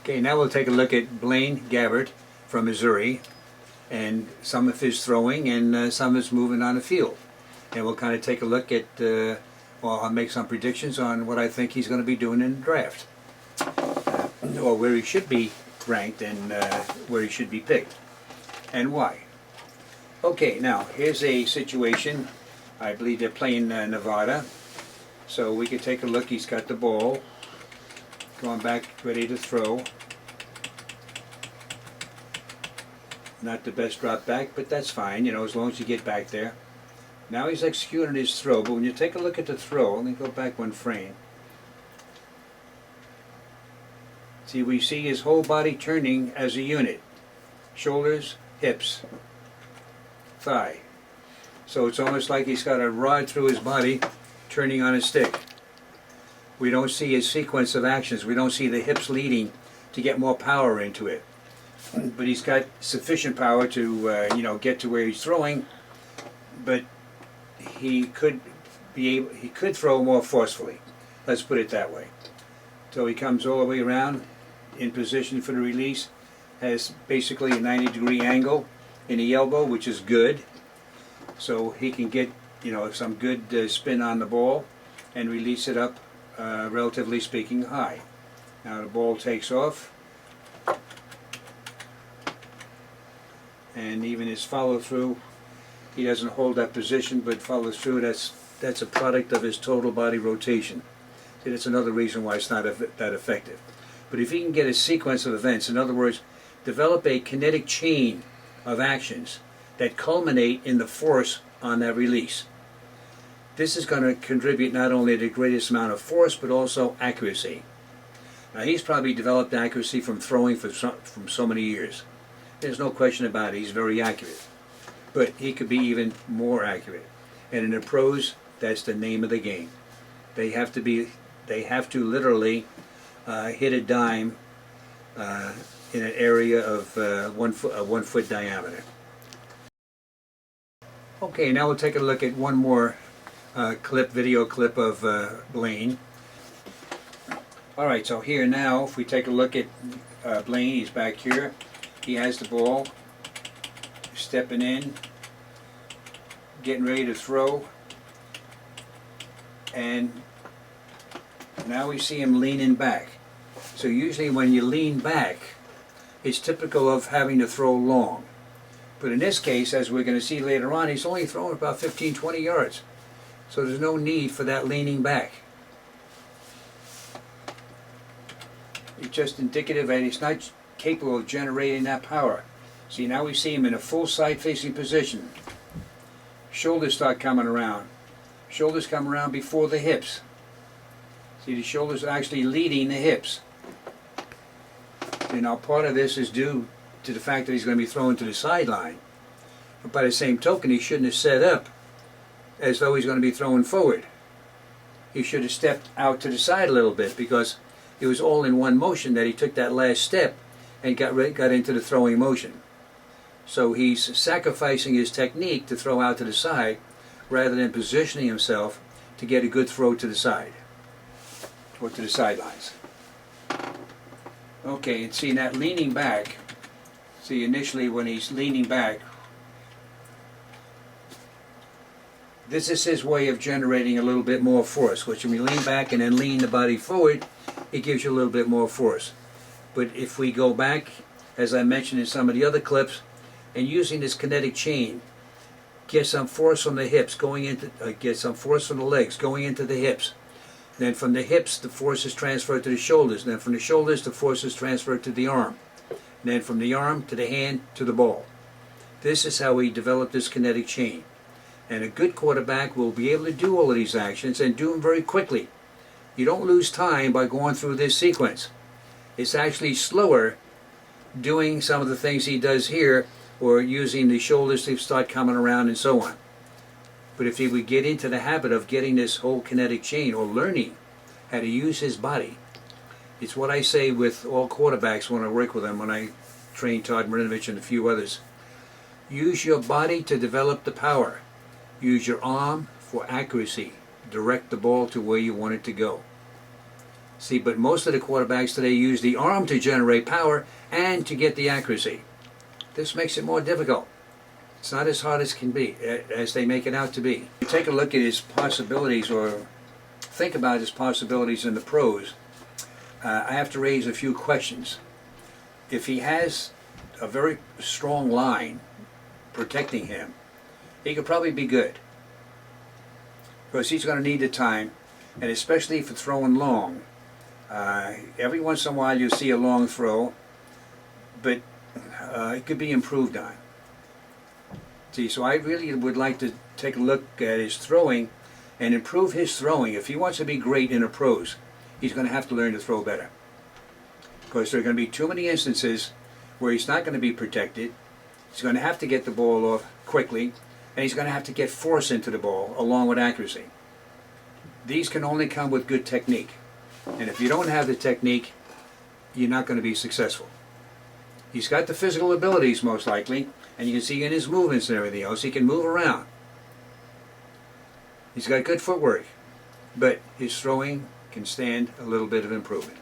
Okay, now we'll take a look at Blaine Gabbert from Missouri and some of his throwing and some of his movement on the field. And we'll kind of take a look at, well, I'll make some predictions on what I think he's going to be doing in the draft. Or where he should be ranked and where he should be picked. And why. Okay, now here's a situation. I believe they're playing Nevada. So we can take a look. He's got the ball. Going back, ready to throw. Not the best drop back, but that's fine, you know, as long as you get back there. Now he's executing his throw, but when you take a look at the throw, let me go back one frame. See, we see his whole body turning as a unit. Shoulders, hips, thigh. So it's almost like he's got a rod through his body turning on a stick. We don't see his sequence of actions. We don't see the hips leading to get more power into it. But he's got sufficient power to, you know, get to where he's throwing. But he could throw more forcefully. Let's put it that way. So he comes all the way around in position for the release. Has basically a 90-degree angle in the elbow, which is good. So he can get, you know, some good spin on the ball and release it up. Relatively speaking, high. Now the ball takes off, and even his follow through, he doesn't hold that position but follows through. That's a product of his total body rotation. See, that's another reason why it's not that effective. But if he can get a sequence of events, in other words, develop a kinetic chain of actions that culminate in the force on that release, this is going to contribute not only the greatest amount of force, but also accuracy. Now, he's probably developed accuracy from throwing for so many years. There's no question about it. He's very accurate. But he could be even more accurate. And in the pros, that's the name of the game. They have to literally hit a dime in an area of 1 foot diameter. Okay, now we'll take a look at one more video clip of Blaine. Alright, so here now, if we take a look at Blaine, he's back here. He has the ball, stepping in, getting ready to throw, and now we see him leaning back. So usually when you lean back, it's typical of having to throw long. But in this case, as we're going to see later on, he's only throwing about 15-20 yards. So there's no need for that leaning back. It's just indicative that he's not capable of generating that power. See, now we see him in a full side-facing position. Shoulders start coming around. Shoulders come around before the hips. See, the shoulders are actually leading the hips. And now part of this is due to the fact that he's going to be thrown to the sideline. But by the same token, he shouldn't have set up as though he's going to be throwing forward. He should have stepped out to the side a little bit, because it was all in one motion that he took that last step and got into the throwing motion. So he's sacrificing his technique to throw out to the side rather than positioning himself to get a good throw to the side or to the sidelines. Okay, and see that leaning back, see initially when he's leaning back, this is his way of generating a little bit more force, which when you lean back and then lean the body forward, it gives you a little bit more force. But if we go back, as I mentioned in some of the other clips, and using this kinetic chain, get some force from the hips going into, get some force from the legs going into the hips. Then from the hips, the force is transferred to the shoulders. Then from the shoulders, the force is transferred to the arm. And then from the arm to the hand to the ball. This is how we develop this kinetic chain. And a good quarterback will be able to do all of these actions and do them very quickly. You don't lose time by going through this sequence. It's actually slower doing some of the things he does here, or using the shoulders to start coming around and so on. But if he would get into the habit of getting this whole kinetic chain, or learning how to use his body, it's what I say with all quarterbacks when I work with them, when I train Todd Marinovich and a few others. Use your body to develop the power. Use your arm for accuracy. Direct the ball to where you want it to go. See, but most of the quarterbacks today use the arm to generate power and to get the accuracy. This makes it more difficult. It's not as hard as can be, as they make it out to be. You take a look at his possibilities, or think about his possibilities in the pros. I have to raise a few questions. If he has a very strong line protecting him, he could probably be good. Because he's going to need the time, and especially for throwing long. Every once in a while you'll see a long throw, but it could be improved on. See, so I really would like to take a look at his throwing and improve his throwing. If he wants to be great in the pros, he's going to have to learn to throw better. Because there are going to be too many instances where he's not going to be protected. He's going to have to get the ball off quickly, and he's going to have to get force into the ball along with accuracy. These can only come with good technique. And if you don't have the technique, you're not going to be successful. He's got the physical abilities, most likely, and you can see in his movements and everything else, he can move around. He's got good footwork, but his throwing can stand a little bit of improvement.